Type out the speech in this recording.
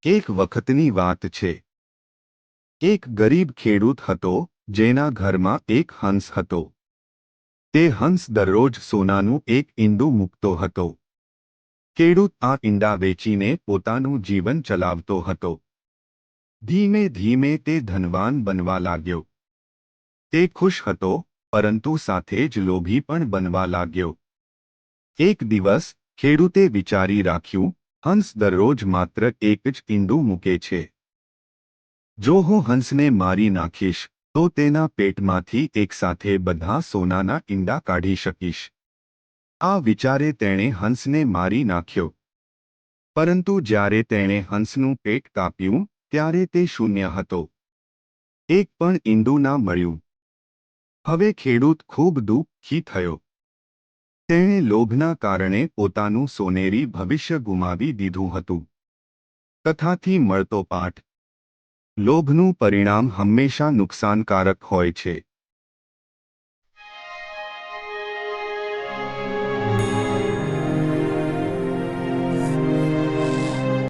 એક વખતની વાત છે. એક ગરીબ ખેડૂત હતો, જેના ઘરમાં એક હંસ હતો. તે હંસ દરરોજ સોનાનું એક ઈંડું મૂકતો હતો. ખેડૂત આ ઈંડા વેચીને પોતાનું જીવન ચલાવતો હતો. ધીમે ધીમે તે ધનવાન બનવા લાગ્યો. તે ખુશ હતો, પરંતુ સાથે જ લોભી પણ બનવા લાગ્યો. એક દિવસ ખેડૂતે વિચારી રાખ્યું, હંસ દરરોજ માત્ર એક જ ઈંડું મૂકે છે. જો હું હંસને મારી નાખીશ, તો તેના પેટમાંથી એકસાથે બધા સોનાના ઈંડા કાઢી શકીશ. આ વિચારે તેણે હંસને મારી નાખ્યો. પરંતુ જ્યારે તેણે હંસનું પેટ કાપ્યું, ત્યારે તે શૂન્ય હતો. એક પણ ઈંડું ના મળ્યું. હવે ખેડૂત ખૂબ દુઃખી થયો. તેણે લોભના કારણે પોતાનું સોનેરી ભવિષ્ય ગુમાવી દીધું હતું. કથાથી મળતો પાઠ: લોભનું પરિણામ હંમેશા નુકસાનકારક હોય છે.